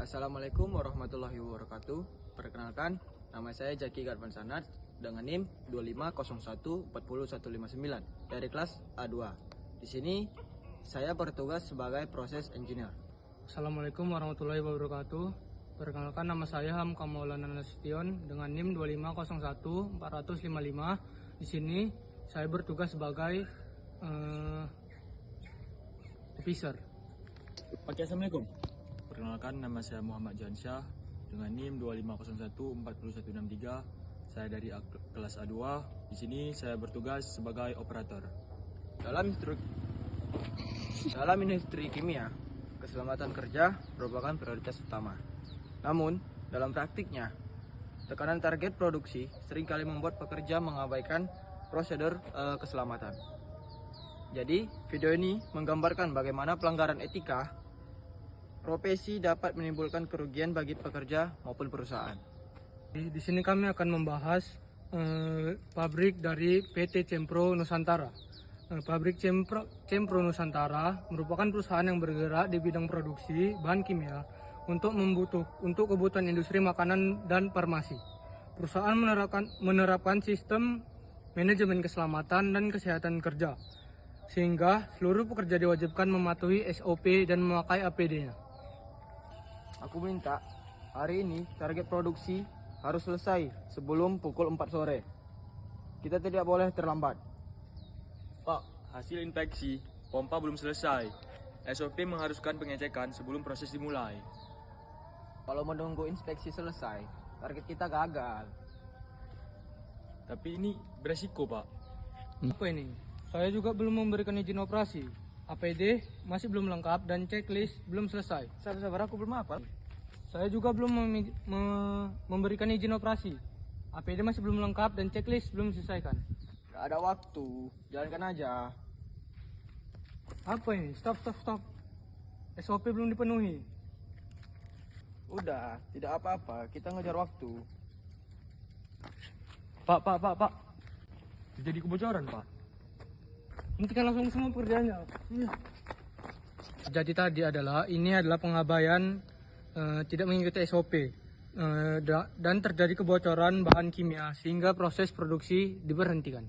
Assalamualaikum warahmatullahi wabarakatuh. Perkenalkan, nama saya Jaki Garvan Sanad dengan NIM 2501405159 dari kelas A2. Di sini saya bertugas sebagai proses engineer. Assalamualaikum warahmatullahi wabarakatuh. Perkenalkan, nama saya Hamka Maulana Nasution dengan NIM 25014055. Di sini saya bertugas sebagai officer. Oke, Assalamualaikum. Perkenalkan, nama saya Muhammad Jansyah dengan NIM 25014163. Saya dari kelas A2. Di sini saya bertugas sebagai operator. Dalam industri kimia, keselamatan kerja merupakan prioritas utama. Namun, dalam praktiknya, tekanan target produksi seringkali membuat pekerja mengabaikan prosedur keselamatan. Jadi, video ini menggambarkan bagaimana pelanggaran etika profesi dapat menimbulkan kerugian bagi pekerja maupun perusahaan. Di sini kami akan membahas pabrik dari PT Cempro Nusantara. Pabrik Cempro Nusantara merupakan perusahaan yang bergerak di bidang produksi bahan kimia untuk kebutuhan industri makanan dan farmasi. Perusahaan menerapkan sistem manajemen keselamatan dan kesehatan kerja, sehingga seluruh pekerja diwajibkan mematuhi SOP dan memakai APD-nya. Aku minta hari ini target produksi harus selesai sebelum pukul 4 sore. Kita tidak boleh terlambat. Pak, hasil inspeksi pompa belum selesai. SOP mengharuskan pengecekan sebelum proses dimulai. Kalau menunggu inspeksi selesai, target kita gagal. Tapi ini beresiko, Pak. Apa ini? Saya juga belum memberikan izin operasi. APD masih belum lengkap dan checklist belum selesai. Sabar, aku belum apa. Saya juga belum memberikan izin operasi. APD masih belum lengkap dan checklist belum diselesaikan. Gak ada waktu, jalankan aja. Apa ini? Stop. SOP belum dipenuhi. Udah, tidak apa-apa, kita ngejar waktu. Pak. Terjadi kebocoran, Pak. Hentikan langsung semua pekerjaannya. Jadi tadi ini adalah pengabaian tidak mengikuti SOP dan terjadi kebocoran bahan kimia sehingga proses produksi diberhentikan.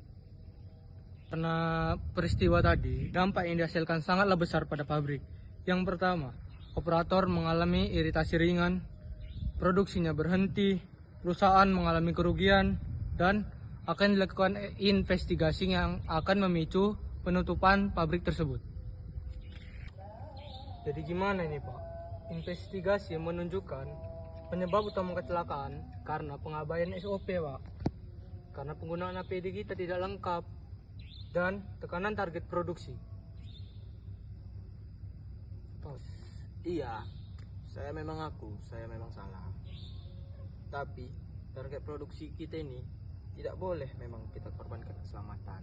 Karena peristiwa tadi, dampak yang dihasilkan sangatlah besar pada pabrik. Yang pertama, operator mengalami iritasi ringan, produksinya berhenti, perusahaan mengalami kerugian, dan akan dilakukan investigasi yang akan memicu penutupan pabrik tersebut. Jadi gimana ini, Pak? Investigasi menunjukkan penyebab utama kecelakaan karena pengabaian SOP, Pak. Karena penggunaan APD kita tidak lengkap dan tekanan target produksi. Iya, saya memang salah. Tapi target produksi kita ini tidak boleh memang kita korbankan keselamatan.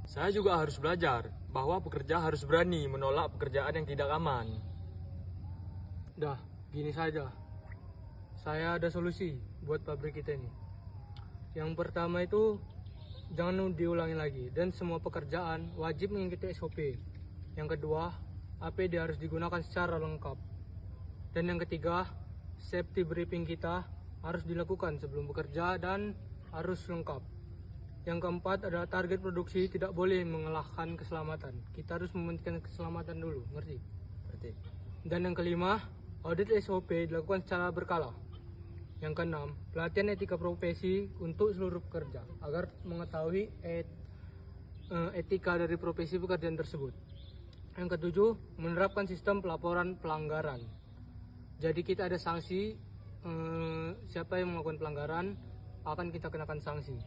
Saya juga harus belajar bahwa pekerja harus berani menolak pekerjaan yang tidak aman. Dah, gini saja. Saya ada solusi buat pabrik kita ini. Yang pertama itu jangan diulangi lagi dan semua pekerjaan wajib mengikuti SOP. Yang kedua, APD harus digunakan secara lengkap. Dan yang ketiga, safety briefing kita harus dilakukan sebelum bekerja dan harus lengkap. Yang keempat adalah target produksi tidak boleh mengalahkan keselamatan. Kita harus mementingkan keselamatan dulu, ngerti? Dan yang kelima, audit SOP dilakukan secara berkala. Yang keenam, pelatihan etika profesi untuk seluruh pekerja agar mengetahui etika dari profesi pekerjaan tersebut. Yang ketujuh, menerapkan sistem pelaporan pelanggaran. Jadi kita ada sanksi, siapa yang melakukan pelanggaran akan kita kenakan sanksi.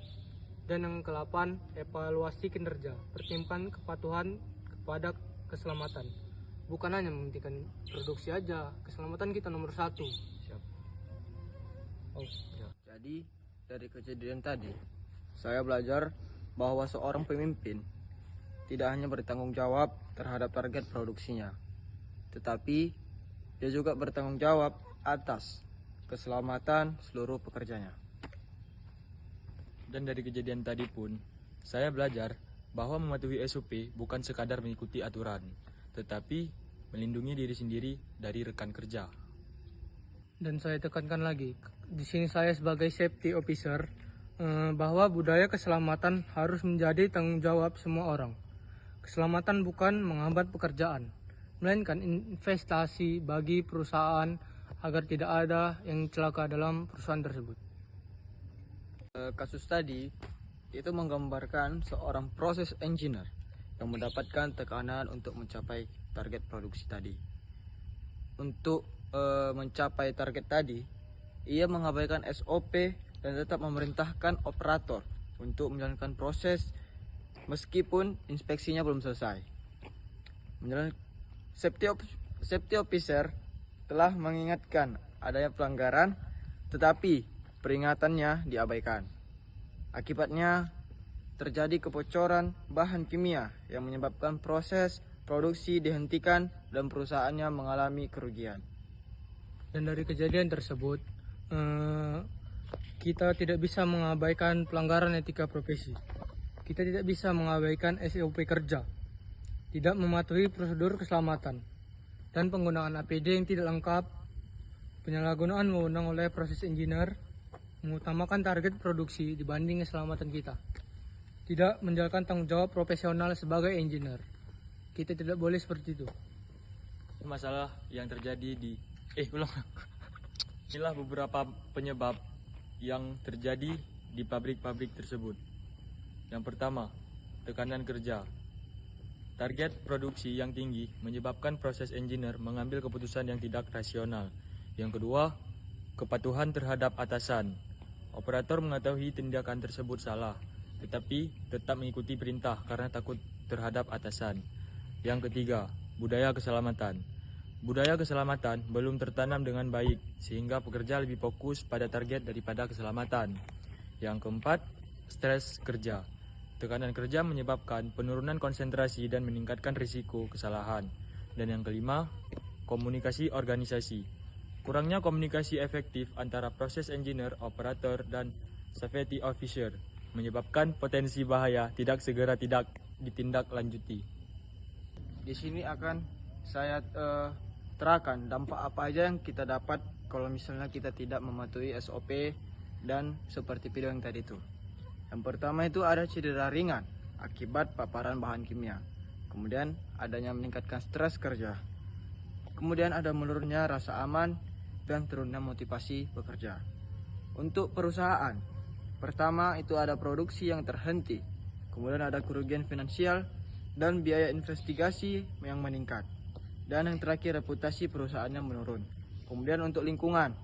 Dan yang ke-8, evaluasi kinerja, pertimbangan kepatuhan kepada keselamatan. Bukan hanya mementingkan produksi aja, keselamatan kita nomor 1. Siap. Jadi dari kejadian tadi, saya belajar bahwa seorang pemimpin tidak hanya bertanggung jawab terhadap target produksinya, tetapi dia juga bertanggung jawab atas keselamatan seluruh pekerjanya. Dan dari kejadian tadi pun, saya belajar bahwa mematuhi SOP bukan sekadar mengikuti aturan, tetapi melindungi diri sendiri dari rekan kerja. Dan saya tekankan lagi, di sini saya sebagai safety officer, bahwa budaya keselamatan harus menjadi tanggung jawab semua orang. Keselamatan bukan menghambat pekerjaan, melainkan investasi bagi perusahaan agar tidak ada yang celaka dalam perusahaan tersebut. Kasus tadi itu menggambarkan seorang proses engineer yang mendapatkan tekanan untuk mencapai target produksi tadi. Untuk mencapai target tadi, ia mengabaikan SOP dan tetap memerintahkan operator untuk menjalankan proses meskipun inspeksinya belum selesai. Safety officer telah mengingatkan adanya pelanggaran, tetapi peringatannya diabaikan. Akibatnya terjadi kebocoran bahan kimia yang menyebabkan proses produksi dihentikan dan perusahaannya mengalami kerugian. Dan dari kejadian tersebut, kita tidak bisa mengabaikan pelanggaran etika profesi. Kita tidak bisa mengabaikan SOP kerja, tidak mematuhi prosedur keselamatan, dan penggunaan APD yang tidak lengkap, penyalahgunaan wewenang oleh proses engineer, mengutamakan target produksi dibanding keselamatan kita, tidak menjalankan tanggung jawab profesional sebagai engineer. Kita tidak boleh seperti itu. Masalah yang terjadi inilah beberapa penyebab yang terjadi di pabrik-pabrik tersebut. Yang pertama, tekanan kerja. Target produksi yang tinggi menyebabkan proses engineer mengambil keputusan yang tidak rasional. Yang kedua, kepatuhan terhadap atasan. Operator mengetahui tindakan tersebut salah, tetapi tetap mengikuti perintah karena takut terhadap atasan. Yang ketiga, budaya keselamatan. Budaya keselamatan belum tertanam dengan baik, sehingga pekerja lebih fokus pada target daripada keselamatan. Yang keempat, stres kerja. Tekanan kerja menyebabkan penurunan konsentrasi dan meningkatkan risiko kesalahan. Dan yang kelima, komunikasi organisasi. Kurangnya komunikasi efektif antara proses engineer, operator, dan safety officer menyebabkan potensi bahaya tidak segera ditindaklanjuti. Di sini akan saya terangkan dampak apa aja yang kita dapat kalau misalnya kita tidak mematuhi SOP dan seperti video yang tadi itu. Yang pertama itu ada cedera ringan akibat paparan bahan kimia. Kemudian adanya meningkatkan stres kerja. Kemudian ada menurunnya rasa aman dan turunnya motivasi bekerja. Untuk perusahaan, pertama itu ada produksi yang terhenti. Kemudian ada kerugian finansial dan biaya investigasi yang meningkat. Dan yang terakhir, reputasi perusahaannya menurun. Kemudian untuk lingkungan,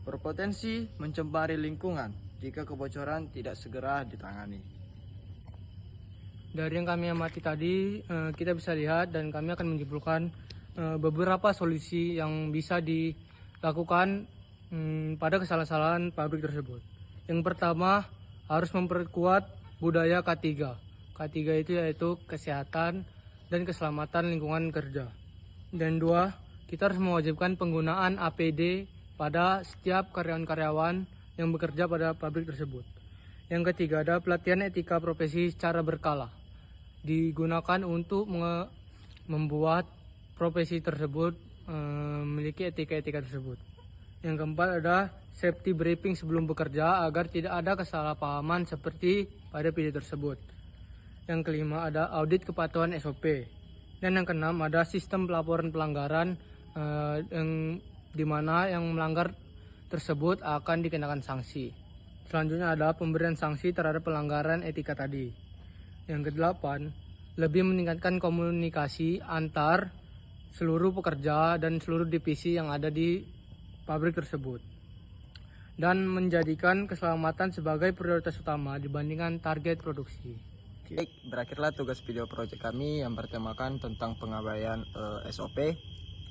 berpotensi mencemari lingkungan jika kebocoran tidak segera ditangani. Dari yang kami amati tadi, kita bisa lihat dan kami akan menyimpulkan beberapa solusi yang bisa dilakukan pada kesalahan pabrik tersebut. Yang pertama, harus memperkuat budaya K3. K3 itu yaitu kesehatan dan keselamatan lingkungan kerja. Dan dua, kita harus mewajibkan penggunaan APD pada setiap karyawan-karyawan yang bekerja pada pabrik tersebut. Yang ketiga, ada pelatihan etika profesi secara berkala. Digunakan untuk membuat profesi tersebut memiliki etika-etika tersebut. Yang keempat ada safety briefing sebelum bekerja agar tidak ada kesalahpahaman seperti pada video tersebut. Yang kelima ada audit kepatuhan SOP. Dan yang keenam ada sistem pelaporan pelanggaran yang dimana yang melanggar tersebut akan dikenakan sanksi. Selanjutnya ada pemberian sanksi terhadap pelanggaran etika tadi. Yang kedelapan, lebih meningkatkan komunikasi antar seluruh pekerja dan seluruh divisi yang ada di pabrik tersebut. Dan menjadikan keselamatan sebagai prioritas utama dibandingkan target produksi. Baik, berakhirlah tugas video proyek kami yang bertemakan tentang pengabaian SOP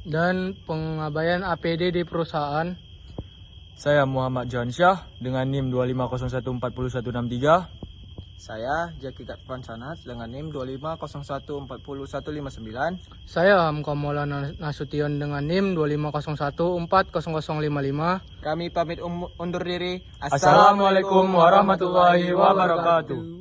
dan pengabaian APD di perusahaan. Saya Muhammad Johansyah dengan NIM 250141163. Saya Jaki Katvan Sanat dengan NIM 250140159. Saya Hamka Maulana Nasution dengan NIM 250140055. Kami pamit undur diri. Assalamualaikum warahmatullahi wabarakatuh.